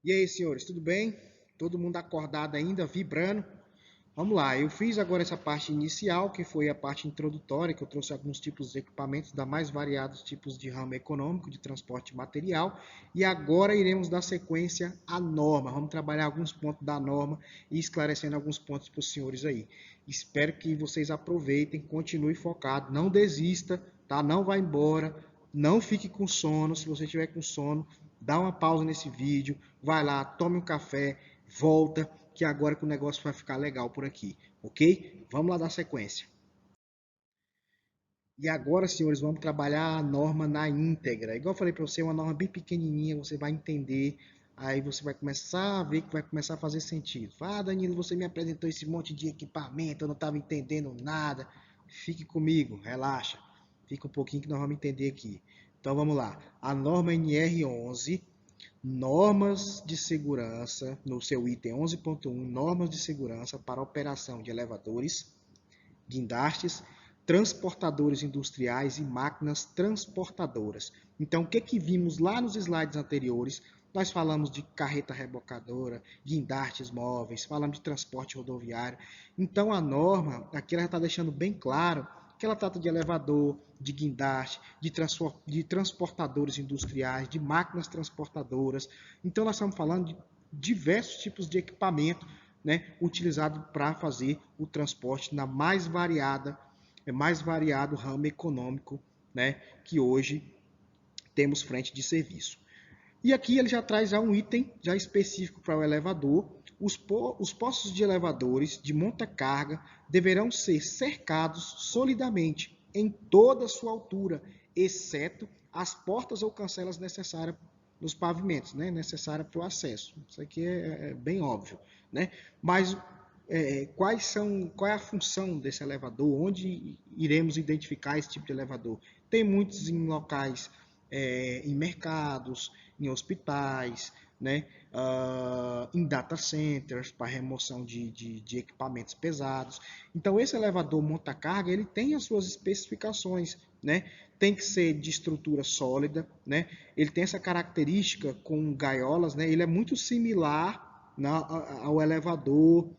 E aí, senhores, tudo bem? Todo mundo acordado ainda, vibrando? Vamos lá, eu fiz agora essa parte inicial, que foi a parte introdutória, que eu trouxe alguns tipos de equipamentos da mais variados tipos de ramo econômico, de transporte de material, e agora iremos dar sequência à norma. Vamos trabalhar alguns pontos da norma e esclarecendo alguns pontos para os senhores aí. Espero que vocês aproveitem, continue focado, não desista, tá? Não vá embora, não fique com sono. Se você tiver com sono, dá uma pausa nesse vídeo, vai lá, tome um café, volta, que agora que o negócio vai ficar legal por aqui, ok? Vamos lá dar sequência. E agora, senhores, vamos trabalhar a norma na íntegra. Igual eu falei para você, é uma norma bem pequenininha, você vai entender, aí você vai começar a ver que vai começar a fazer sentido. Ah, Danilo, você me apresentou esse monte de equipamento, eu não estava entendendo nada. Fique comigo, relaxa. Fica um pouquinho que nós vamos entender aqui. Então vamos lá. A norma NR11, normas de segurança, no seu item 11.1, normas de segurança para operação de elevadores, guindastes, transportadores industriais e máquinas transportadoras. Então, o que vimos lá nos slides anteriores? Nós falamos de carreta rebocadora, guindastes móveis, falamos de transporte rodoviário. Então, a norma, aqui ela está deixando bem claro que ela trata de elevador, de guindaste, de transportadores industriais, de máquinas transportadoras. Então, nós estamos falando de diversos tipos de equipamento, né, utilizado para fazer o transporte na mais variado ramo econômico, né, que hoje temos frente de serviço. E aqui ele já traz já um item já específico para o elevador. Os postos de elevadores de monta-carga deverão ser cercados solidamente em toda a sua altura, exceto as portas ou cancelas necessárias nos pavimentos, né? Necessária para o acesso. Isso aqui é bem óbvio, né? Mas qual é a função desse elevador? Onde iremos identificar esse tipo de elevador? Tem muitos em locais, em mercados, em hospitais, né? Em data centers para remoção de equipamentos pesados. Então esse elevador monta-carga ele tem as suas especificações, né? Tem que ser de estrutura sólida, né? Ele tem essa característica com gaiolas, né? Ele é muito similar ao elevador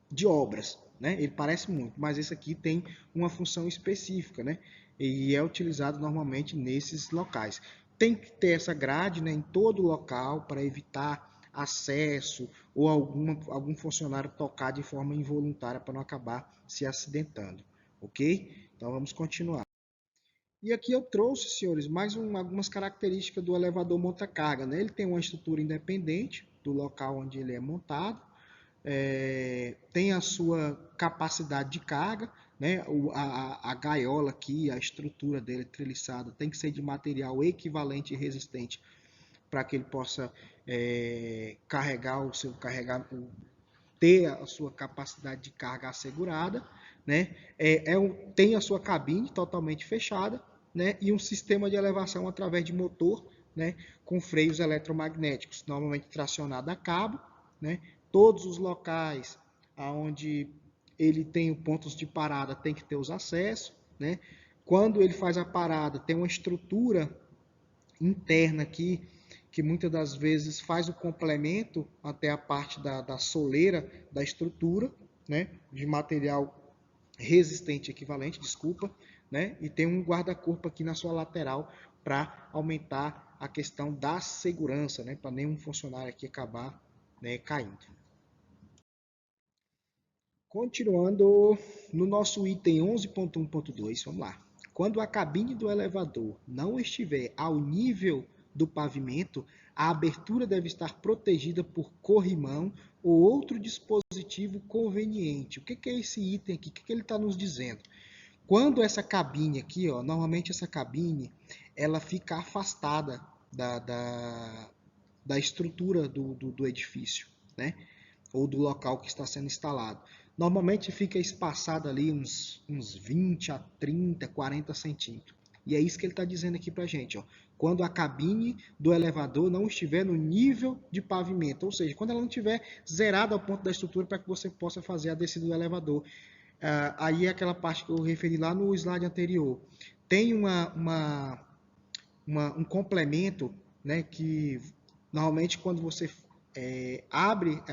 de obras, né? Ele parece muito, mas esse aqui tem uma função específica, né? E é utilizado normalmente nesses locais. Tem que ter essa grade, né, em todo local para evitar acesso ou algum funcionário tocar de forma involuntária para não acabar se acidentando, ok? Então vamos continuar. E aqui eu trouxe, senhores, algumas características do elevador monta-carga, né? Ele tem uma estrutura independente do local onde ele é montado, tem a sua capacidade de carga, né? A gaiola aqui, a estrutura dele treliçada, tem que ser de material equivalente e resistente para que ele possa ter a sua capacidade de carga assegurada, né? Tem a sua cabine totalmente fechada, né? E um sistema de elevação através de motor, né? Com freios eletromagnéticos, normalmente tracionado a cabo, né? Todos os locais onde ele tem pontos de parada tem que ter os acessos, né? Quando ele faz a parada, tem uma estrutura interna aqui, que muitas das vezes faz o complemento até a parte da soleira da estrutura, né, de material resistente equivalente, desculpa, né, e tem um guarda-corpo aqui na sua lateral para aumentar a questão da segurança, né, para nenhum funcionário aqui acabar, né, caindo. Continuando no nosso item 11.1.2, vamos lá. Quando a cabine do elevador não estiver ao nível do pavimento, a abertura deve estar protegida por corrimão ou outro dispositivo conveniente. O que é esse item aqui? O que ele está nos dizendo? Quando essa cabine aqui, ó, normalmente essa cabine, ela fica afastada da estrutura do edifício, né? Ou do local que está sendo instalado. Normalmente fica espaçado ali uns 20 a 30, 40 centímetros. E é isso que ele está dizendo aqui para a gente. Ó. Quando a cabine do elevador não estiver no nível de pavimento, ou seja, quando ela não estiver zerada ao ponto da estrutura para que você possa fazer a descida do elevador. Aí é aquela parte que eu referi lá no slide anterior. Tem um complemento, né, que Normalmente, quando você abre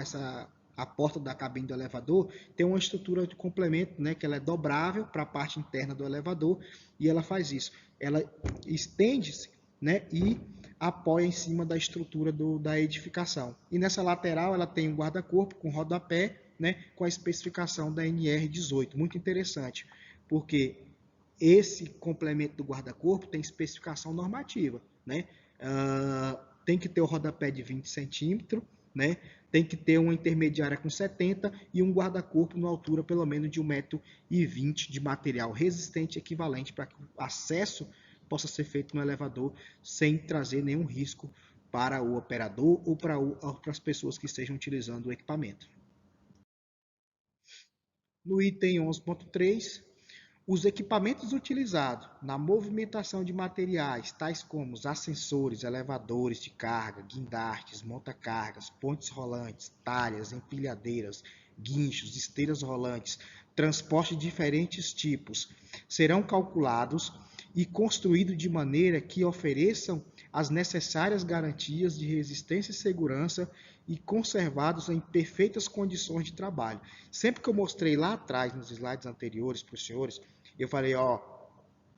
a porta da cabine do elevador, tem uma estrutura de complemento, né, que ela é dobrável para a parte interna do elevador, e ela faz isso. Ela estende-se, né, e apoia em cima da estrutura da edificação. E nessa lateral ela tem um guarda-corpo com rodapé, né, com a especificação da NR18. Muito interessante, porque esse complemento do guarda-corpo tem especificação normativa, né? Tem que ter o rodapé de 20 centímetros, né? Tem que ter uma intermediária com 70 e um guarda-corpo na altura pelo menos de 1,20 m de material resistente equivalente para que o acesso possa ser feito no elevador sem trazer nenhum risco para o operador ou para as pessoas que estejam utilizando o equipamento. No item 11.3, os equipamentos utilizados na movimentação de materiais, tais como os ascensores, elevadores de carga, guindastes, montacargas, pontes rolantes, talhas, empilhadeiras, guinchos, esteiras rolantes, transporte de diferentes tipos, serão calculados e construídos de maneira que ofereçam as necessárias garantias de resistência e segurança e conservados em perfeitas condições de trabalho. Sempre que eu mostrei lá atrás, nos slides anteriores para os senhores, eu falei, ó,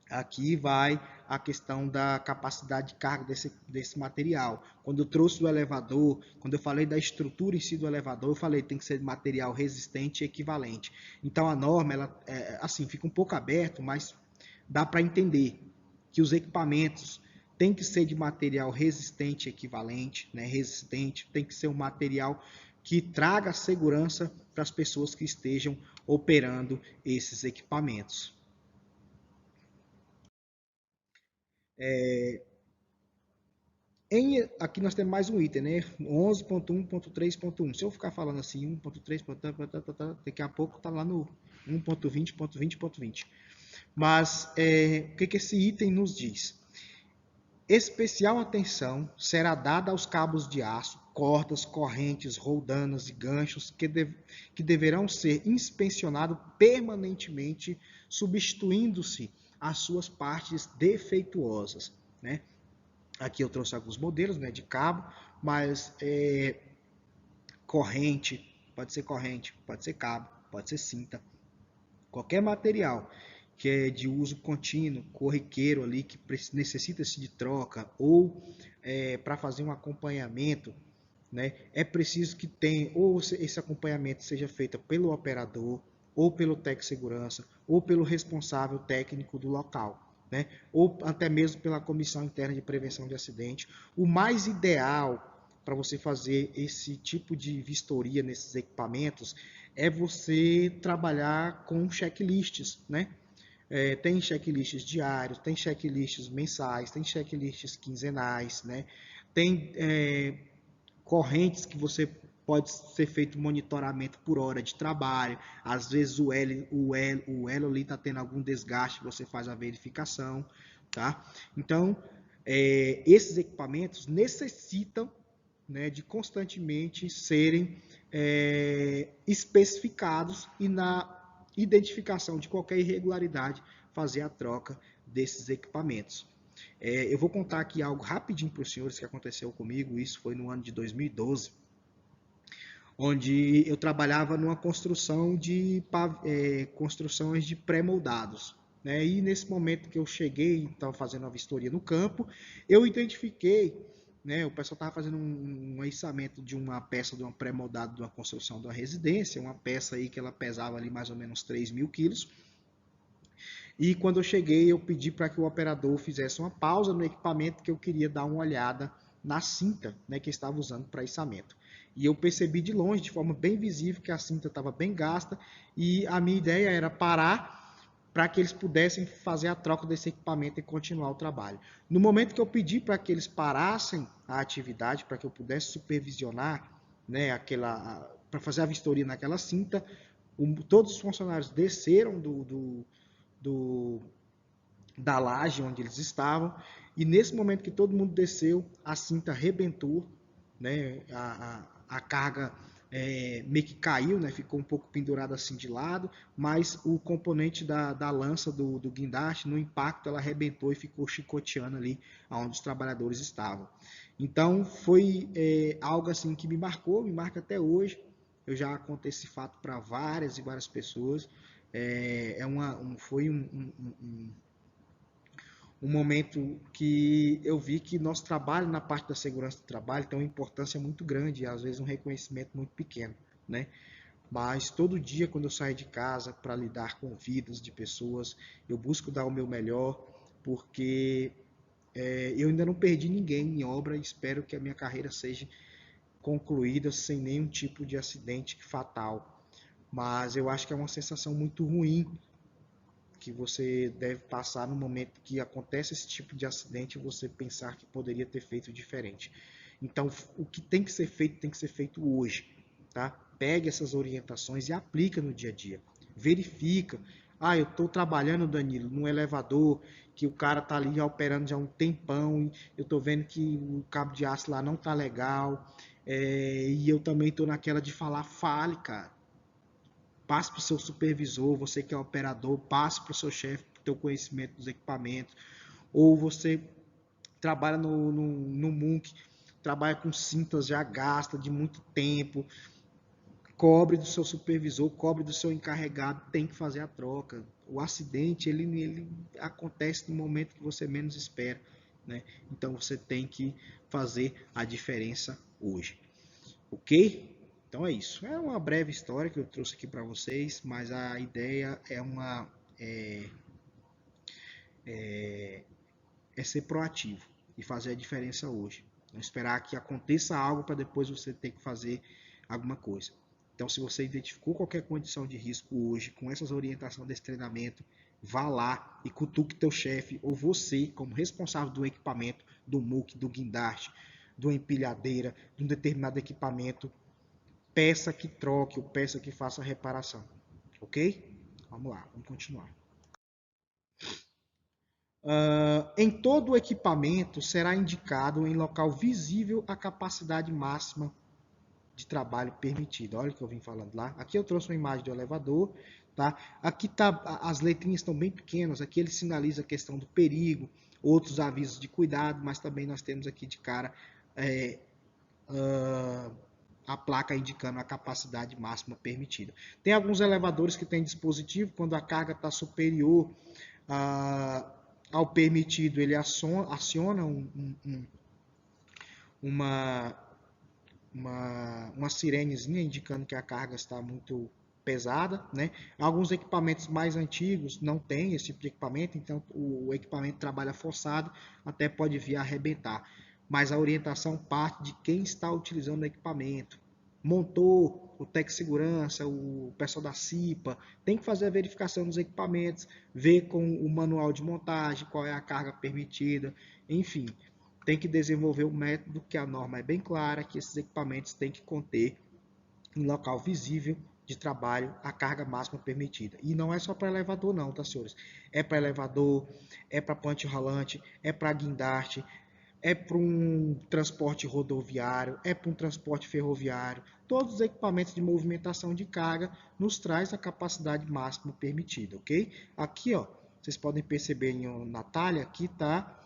aqui vai a questão da capacidade de carga desse material. Quando eu trouxe o elevador, quando eu falei da estrutura em si do elevador, eu falei que tem que ser de material resistente e equivalente. Então a norma, ela, assim, fica um pouco aberto, mas dá para entender que os equipamentos têm que ser de material resistente e equivalente, né? Resistente, tem que ser um material que traga segurança para as pessoas que estejam operando esses equipamentos. Aqui nós temos mais um item, né? 11.1.3.1. Se eu ficar falando assim, 1.3, daqui a pouco está lá no 1.20.20.20. Mas o que esse item nos diz? Especial atenção será dada aos cabos de aço, cordas, correntes, roldanas e ganchos que deverão ser inspecionados permanentemente, substituindo-se as suas partes defeituosas, né? Aqui eu trouxe alguns modelos, né, de cabo, mas corrente, pode ser cabo, pode ser cinta, qualquer material que é de uso contínuo, corriqueiro ali, que necessita-se de troca, ou para fazer um acompanhamento, né, é preciso que tenha, ou esse acompanhamento seja feito pelo operador, ou pelo técnico de segurança, ou pelo responsável técnico do local, né, ou até mesmo pela comissão interna de prevenção de acidente. O mais ideal para você fazer esse tipo de vistoria nesses equipamentos é você trabalhar com checklists, né? Tem checklists diários, tem checklists mensais, tem checklists quinzenais, né? Tem correntes que você pode ser feito monitoramento por hora de trabalho. Às vezes o elo ali está tendo algum desgaste, você faz a verificação, tá? Então, esses equipamentos necessitam, né, de constantemente serem especificados e na identificação de qualquer irregularidade fazer a troca desses equipamentos. Eu vou contar aqui algo rapidinho para os senhores que aconteceu comigo, isso foi no ano de 2012, onde eu trabalhava numa construção de construções de pré-moldados. Né? E nesse momento que eu cheguei, estava fazendo a vistoria no campo, eu identifiquei, né, o pessoal estava fazendo um içamento de uma peça de uma pré-moldada de uma construção de uma residência, uma peça aí que ela pesava ali mais ou menos 3.000 quilos. E quando eu cheguei, eu pedi para que o operador fizesse uma pausa no equipamento que eu queria dar uma olhada na cinta, né, que eu estava usando para içamento. E eu percebi de longe, de forma bem visível, que a cinta estava bem gasta e a minha ideia era parar para que eles pudessem fazer a troca desse equipamento e continuar o trabalho. No momento que eu pedi para que eles parassem a atividade, para que eu pudesse supervisionar, né, para fazer a vistoria naquela cinta, todos os funcionários desceram da laje onde eles estavam, e nesse momento que todo mundo desceu, a cinta arrebentou, né, a carga meio que caiu, né? Ficou um pouco pendurado assim de lado, mas o componente da lança do guindaste, no impacto, ela arrebentou e ficou chicoteando ali onde os trabalhadores estavam. Então foi algo assim que me marcou, me marca até hoje. Eu já contei esse fato para várias e várias pessoas. Foi um momento que eu vi que nosso trabalho na parte da segurança do trabalho tem uma importância muito grande e às vezes um reconhecimento muito pequeno, né? Mas todo dia quando eu saio de casa para lidar com vidas de pessoas, eu busco dar o meu melhor, porque eu ainda não perdi ninguém em obra e espero que a minha carreira seja concluída sem nenhum tipo de acidente fatal. Mas eu acho que é uma sensação muito ruim que você deve passar no momento que acontece esse tipo de acidente, você pensar que poderia ter feito diferente. Então, o que tem que ser feito hoje, tá? Pegue essas orientações e aplica no dia a dia. Verifica. Ah, eu estou trabalhando, Danilo, num elevador que o cara tá ali operando já há um tempão, e eu estou vendo que o cabo de aço lá não tá legal, e eu também estou naquela de falar, fale, cara. Passe para o seu supervisor, você que é operador, passe para o seu chefe o teu conhecimento dos equipamentos. Ou você trabalha no MUNC, trabalha com cintas já gasta de muito tempo, cobre do seu supervisor, cobre do seu encarregado, tem que fazer a troca. O acidente ele acontece no momento que você menos espera, né? Então você tem que fazer a diferença hoje, ok? Então é isso. É uma breve história que eu trouxe aqui para vocês, mas a ideia é, é ser proativo e fazer a diferença hoje. Não esperar que aconteça algo para depois você ter que fazer alguma coisa. Então, se você identificou qualquer condição de risco hoje, com essas orientações desse treinamento, vá lá e cutuque teu chefe ou você, como responsável do equipamento, do MUC, do guindaste, de uma empilhadeira, de um determinado equipamento, peça que troque ou peça que faça a reparação. Ok? Vamos lá, vamos continuar. Em todo o equipamento será indicado em local visível a capacidade máxima de trabalho permitida. Olha o que eu vim falando lá. Aqui eu trouxe uma imagem do elevador, tá? Aqui tá, as letrinhas estão bem pequenas. Aqui ele sinaliza a questão do perigo, outros avisos de cuidado, mas também nós temos aqui de cara a placa indicando a capacidade máxima permitida. Tem alguns elevadores que têm dispositivo, quando a carga está superior ao permitido, ele aciona uma, uma sirenezinha indicando que a carga está muito pesada, né? Alguns equipamentos mais antigos não têm esse tipo de equipamento, então o equipamento trabalha forçado, até pode vir a arrebentar. Mas a orientação parte de quem está utilizando o equipamento. Montou o Tec Segurança, o pessoal da CIPA, tem que fazer a verificação dos equipamentos, ver com o manual de montagem qual é a carga permitida, enfim, tem que desenvolver um método que a norma é bem clara, que esses equipamentos têm que conter em local visível de trabalho a carga máxima permitida. E não é só para elevador não, tá, senhores? É para elevador, é para ponte rolante, é para guindaste, é para um transporte rodoviário, é para um transporte ferroviário. Todos os equipamentos de movimentação de carga nos traz a capacidade máxima permitida, ok? Aqui, ó, vocês podem perceber na talha, aqui está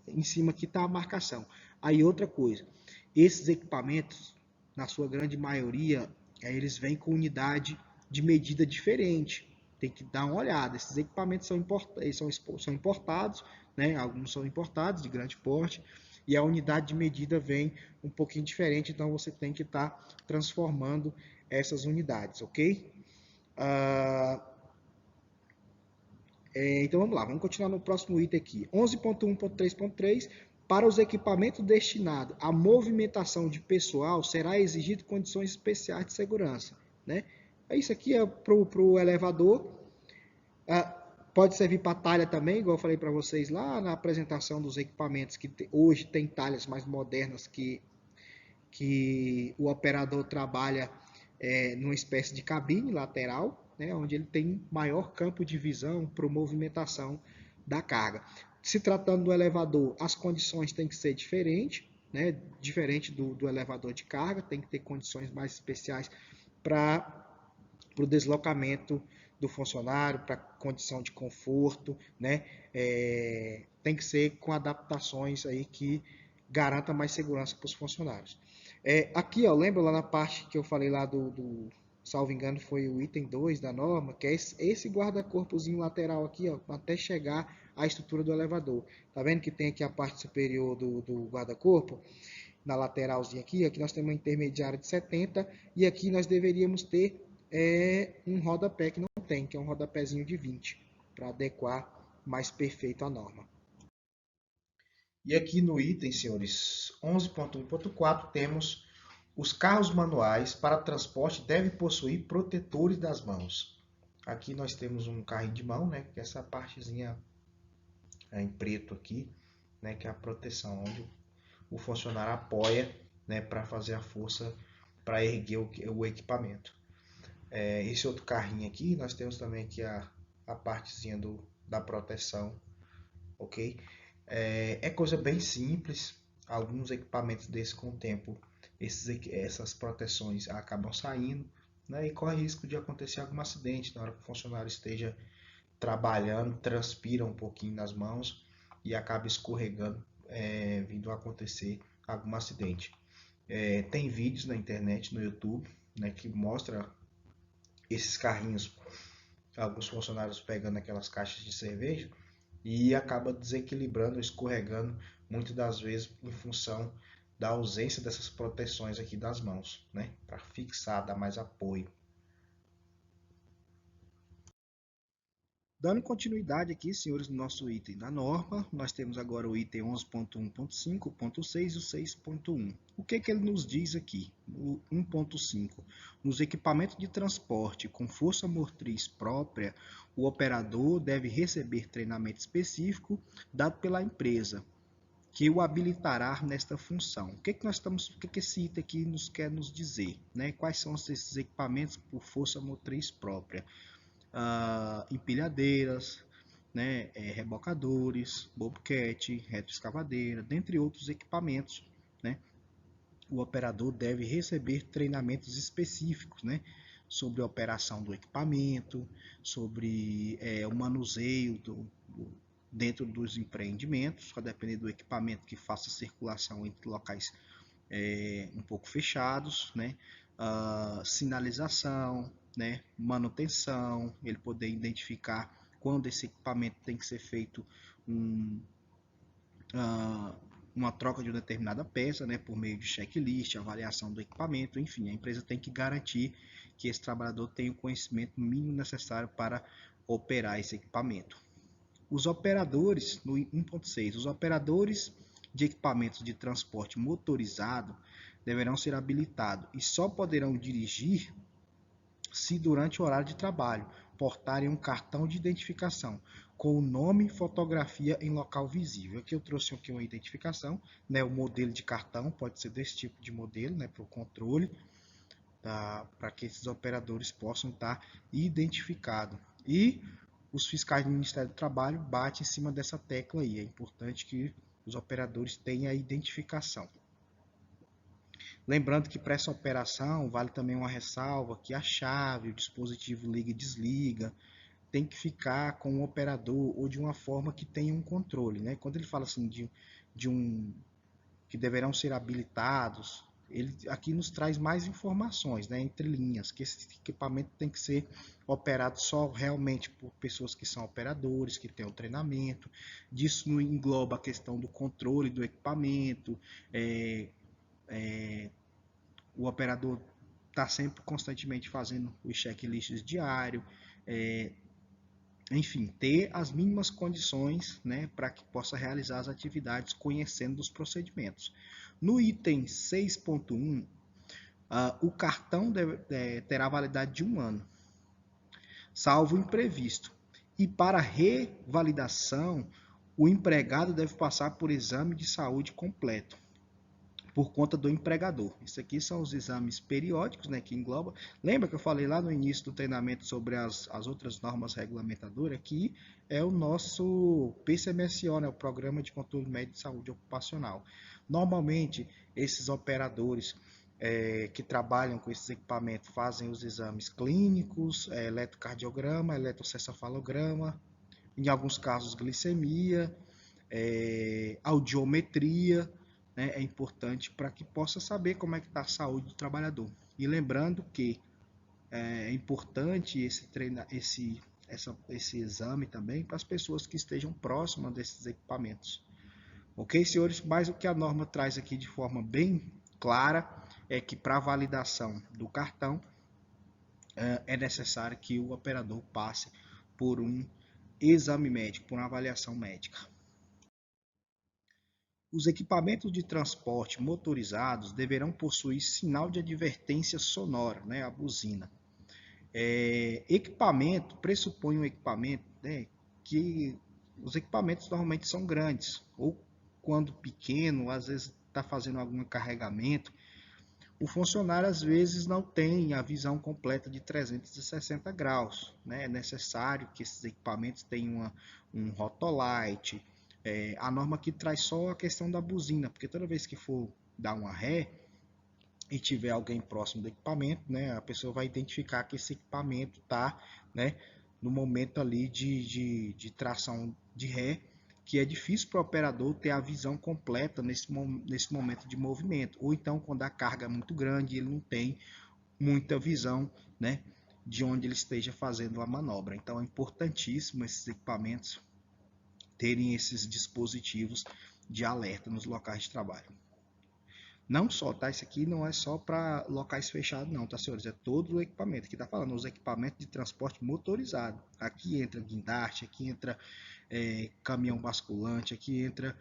em cima aqui está a marcação. Aí outra coisa, esses equipamentos, na sua grande maioria, eles vêm com unidade de medida diferente. Tem que dar uma olhada. Esses equipamentos são importados, né? Alguns são importados de grande porte, e a unidade de medida vem um pouquinho diferente, então você tem que estar transformando essas unidades, ok? Então vamos lá, vamos continuar no próximo item aqui. 11.1.3.3, para os equipamentos destinados à movimentação de pessoal, será exigido condições especiais de segurança, né? Isso aqui é para o elevador, pode servir para talha também, igual eu falei para vocês lá na apresentação dos equipamentos, que hoje tem talhas mais modernas que o operador trabalha numa espécie de cabine lateral, né, onde ele tem maior campo de visão para a movimentação da carga. Se tratando do elevador, as condições têm que ser diferentes, né? Diferente do elevador de carga, tem que ter condições mais especiais para o deslocamento do funcionário, para condição de conforto, né? Tem que ser com adaptações aí que garanta mais segurança para os funcionários. Aqui, ó, lembra lá na parte que eu falei lá salvo engano, foi o item 2 da norma, que é esse guarda-corpozinho lateral aqui, ó, até chegar à estrutura do elevador. Tá vendo que tem aqui a parte superior do guarda-corpo? Na lateralzinha aqui, aqui nós temos uma intermediária de 70 e aqui nós deveríamos ter um rodapé que não tem, que é um rodapézinho de 20, para adequar mais perfeito à norma. E aqui no item, senhores, 11.1.4 temos os carros manuais para transporte devem possuir protetores das mãos. Aqui nós temos um carrinho de mão, né, que é essa partezinha em preto aqui, né, que é a proteção, onde o funcionário apoia, né, para fazer a força para erguer o equipamento. Esse outro carrinho aqui, nós temos também aqui a partezinha da proteção, ok? Coisa bem simples, alguns equipamentos desses com o tempo, essas proteções acabam saindo, né, e corre risco de acontecer algum acidente na hora que o funcionário esteja trabalhando, transpira um pouquinho nas mãos e acaba escorregando, vindo a acontecer algum acidente. Tem vídeos na internet, no YouTube, né, que mostra esses carrinhos, alguns funcionários pegando aquelas caixas de cerveja e acaba desequilibrando, escorregando, muitas das vezes em função da ausência dessas proteções aqui das mãos, né, para fixar, dar mais apoio. Dando continuidade aqui, senhores, no nosso item da norma, nós temos agora o item 11.1.5.6 e o 6.1. O que ele nos diz aqui? No 1.5, nos equipamentos de transporte com força motriz própria, o operador deve receber treinamento específico dado pela empresa, que o habilitará nesta função. O que esse item aqui nos quer nos dizer, né? Quais são esses equipamentos por força motriz própria? Empilhadeiras, né, rebocadores, bobcat, retroescavadeira, dentre outros equipamentos, né? O operador deve receber treinamentos específicos, né, sobre a operação do equipamento, sobre o manuseio dentro dos empreendimentos, a depender do equipamento que faça circulação entre locais um pouco fechados, né? Sinalização, né? Manutenção, ele poder identificar quando esse equipamento tem que ser feito uma troca de uma determinada peça, né? Por meio de checklist, avaliação do equipamento, enfim, a empresa tem que garantir que esse trabalhador tenha o conhecimento mínimo necessário para operar esse equipamento. Os operadores, no 1.6, os operadores de equipamentos de transporte motorizado deverão ser habilitados e só poderão dirigir se durante o horário de trabalho portarem um cartão de identificação com o nome e fotografia em local visível. Aqui eu trouxe aqui uma identificação, né, o modelo de cartão pode ser desse tipo de modelo, né, para o controle, para que esses operadores possam estar identificados. E os fiscais do Ministério do Trabalho batem em cima dessa tecla aí. É importante que os operadores tenham a identificação. Lembrando que para essa operação vale também uma ressalva que a chave, o dispositivo liga e desliga, tem que ficar com o operador ou de uma forma que tenha um controle, né? Quando ele fala assim que deverão ser habilitados, ele aqui nos traz mais informações, né, entre linhas, que esse equipamento tem que ser operado só realmente por pessoas que são operadores, que têm o treinamento. Disso não engloba a questão do controle do equipamento, o operador está sempre constantemente fazendo os checklists diários, enfim, ter as mínimas condições, né, para que possa realizar as atividades conhecendo os procedimentos. No item 6.1, o cartão terá validade de 1 ano, salvo imprevisto. E para revalidação, o empregado deve passar por exame de saúde completo, por conta do empregador. Isso aqui são os exames periódicos, né, que engloba. Lembra que eu falei lá no início do treinamento sobre as outras normas regulamentadoras? Aqui é o nosso PCMSO, né, o Programa de Controle Médico de Saúde Ocupacional. Normalmente, esses operadores que trabalham com esses equipamentos fazem os exames clínicos, eletrocardiograma, eletrocefalograma, em alguns casos glicemia, audiometria, né, é importante para que possa saber como é que está a saúde do trabalhador. E lembrando que é importante esse exame também para as pessoas que estejam próximas desses equipamentos. Ok, senhores? Mas o que a norma traz aqui de forma bem clara é que para validação do cartão é necessário que o operador passe por um exame médico, por uma avaliação médica. Os equipamentos de transporte motorizados deverão possuir sinal de advertência sonora, né, a buzina. Equipamento pressupõe um equipamento, né, que os equipamentos normalmente são grandes, ou quando pequeno, às vezes está fazendo algum carregamento, o funcionário às vezes não tem a visão completa de 360 graus, né? É necessário que esses equipamentos tenham um rotolite. A norma aqui traz só a questão da buzina, porque toda vez que for dar uma ré e tiver alguém próximo do equipamento, né, a pessoa vai identificar que esse equipamento está, né, no momento ali de tração de ré, que é difícil para o operador ter a visão completa nesse momento de movimento. Ou então, quando a carga é muito grande, ele não tem muita visão, né, de onde ele esteja fazendo a manobra. Então, é importantíssimo esses equipamentos terem esses dispositivos de alerta nos locais de trabalho. Não só, tá? Isso aqui não é só para locais fechados, não, tá, senhores? É todo o equipamento. Aqui tá falando os equipamentos de transporte motorizado. Aqui entra guindaste, aqui entra caminhão basculante, aqui entra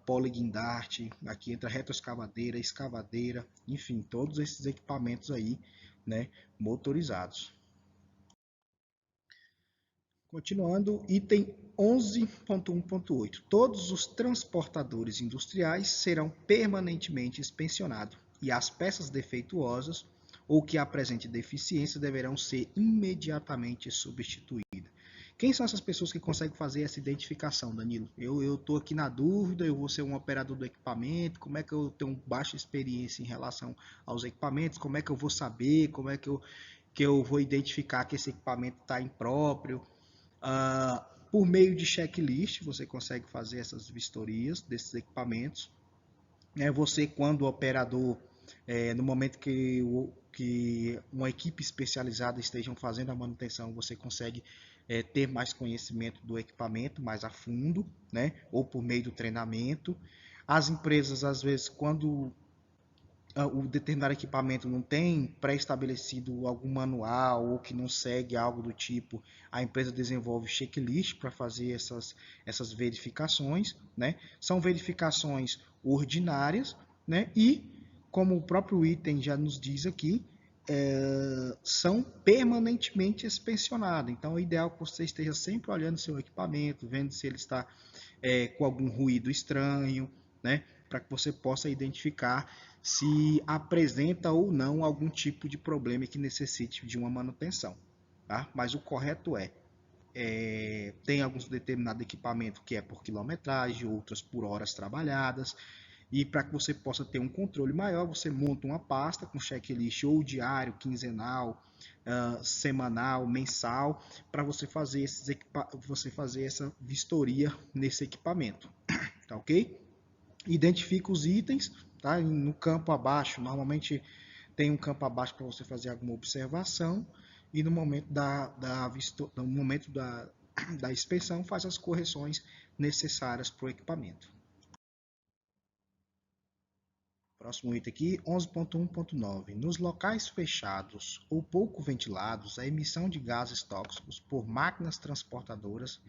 poliguindaste, aqui entra retroescavadeira, escavadeira, enfim, todos esses equipamentos aí, né, motorizados. Continuando, item 11.1.8. Todos os transportadores industriais serão permanentemente inspecionados e as peças defeituosas ou que apresentem deficiência deverão ser imediatamente substituídas. Quem são essas pessoas que conseguem fazer essa identificação, Danilo? Eu estou aqui na dúvida, eu vou ser um operador do equipamento, como é que eu tenho baixa experiência em relação aos equipamentos, como é que eu vou saber, como é que eu vou identificar que esse equipamento está impróprio? Por meio de checklist, você consegue fazer essas vistorias desses equipamentos. Você, quando o operador, no momento que uma equipe especializada estejam fazendo a manutenção, você consegue ter mais conhecimento do equipamento mais a fundo, né? Ou por meio do treinamento. As empresas, às vezes, quando o determinado equipamento não tem pré-estabelecido algum manual ou que não segue algo do tipo, a empresa desenvolve checklist para fazer essas verificações, né? São verificações ordinárias, né? E, como o próprio item já nos diz aqui, são permanentemente inspecionados. Então, é ideal que você esteja sempre olhando seu equipamento, vendo se ele está com algum ruído estranho, né? Para que você possa identificar se apresenta ou não algum tipo de problema que necessite de uma manutenção. Tá? Mas o correto tem alguns determinados equipamentos que é por quilometragem, outras por horas trabalhadas. E para que você possa ter um controle maior, você monta uma pasta com checklist ou diário, quinzenal, semanal, mensal, para você fazer essa vistoria nesse equipamento. Tá ok? Identifica os itens, tá? No campo abaixo, normalmente tem um campo abaixo para você fazer alguma observação e no momento no momento da inspeção faz as correções necessárias para o equipamento. Próximo item aqui, 11.1.9. Nos locais fechados ou pouco ventilados, a emissão de gases tóxicos por máquinas transportadoras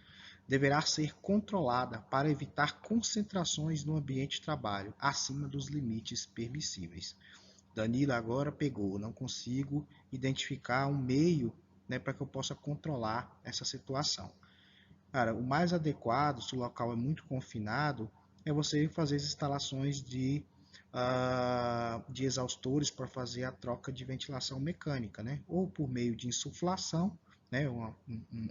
deverá ser controlada para evitar concentrações no ambiente de trabalho acima dos limites permissíveis. Danilo agora pegou, não consigo identificar um meio, né, para que eu possa controlar essa situação. Cara, o mais adequado, se o local é muito confinado, é você fazer as instalações de de exaustores para fazer a troca de ventilação mecânica, né? Ou por meio de insuflação, né?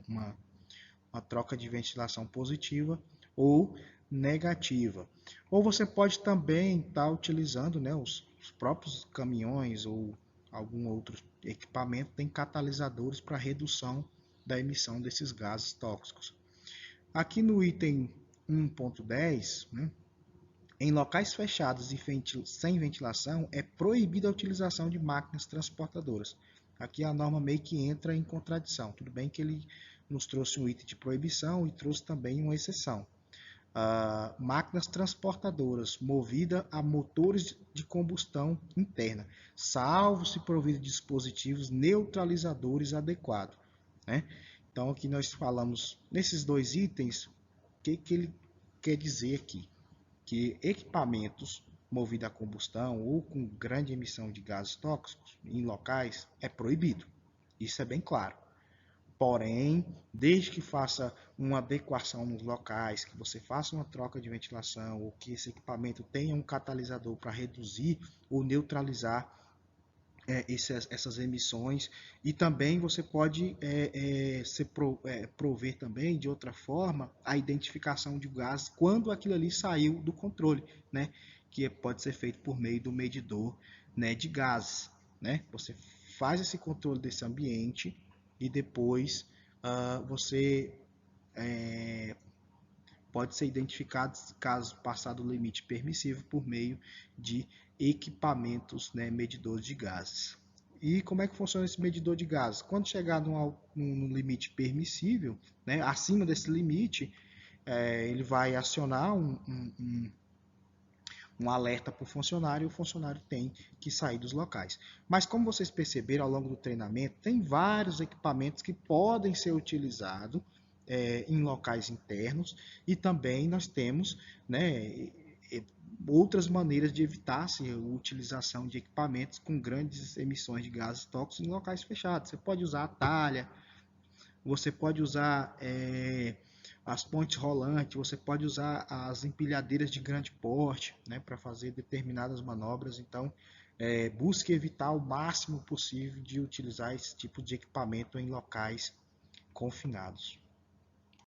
Uma troca de ventilação positiva ou negativa. Ou você pode também estar utilizando, né, os próprios caminhões ou algum outro equipamento tem catalisadores para redução da emissão desses gases tóxicos. Aqui no item 1.10, né, em locais fechados e sem ventilação, é proibida a utilização de máquinas transportadoras. Aqui a norma meio que entra em contradição. Tudo bem que ele nos trouxe um item de proibição e trouxe também uma exceção. Máquinas transportadoras movidas a motores de combustão interna, salvo se provido de dispositivos neutralizadores adequados. Né? Então aqui nós falamos nesses dois itens, o que ele quer dizer aqui? Que equipamentos movidos a combustão ou com grande emissão de gases tóxicos em locais é proibido. Isso é bem claro. Porém, desde que faça uma adequação nos locais, que você faça uma troca de ventilação ou que esse equipamento tenha um catalisador para reduzir ou neutralizar essas emissões, e também você pode prover também de outra forma a identificação de gases quando aquilo ali saiu do controle, né? Que pode ser feito por meio do medidor, né, de gases, né? Você faz esse controle desse ambiente e depois você pode ser identificado caso passado o limite permissível por meio de equipamentos, né, medidores de gases. E como é que funciona esse medidor de gases? Quando chegar num limite permissível, né, acima desse limite, ele vai acionar um alerta para o funcionário e o funcionário tem que sair dos locais. Mas como vocês perceberam ao longo do treinamento, tem vários equipamentos que podem ser utilizados em locais internos e também nós temos, né, outras maneiras de evitar a utilização de equipamentos com grandes emissões de gases tóxicos em locais fechados. Você pode usar a talha, você pode usar as pontes rolantes, você pode usar as empilhadeiras de grande porte, né, para fazer determinadas manobras. Então, busque evitar o máximo possível de utilizar esse tipo de equipamento em locais confinados.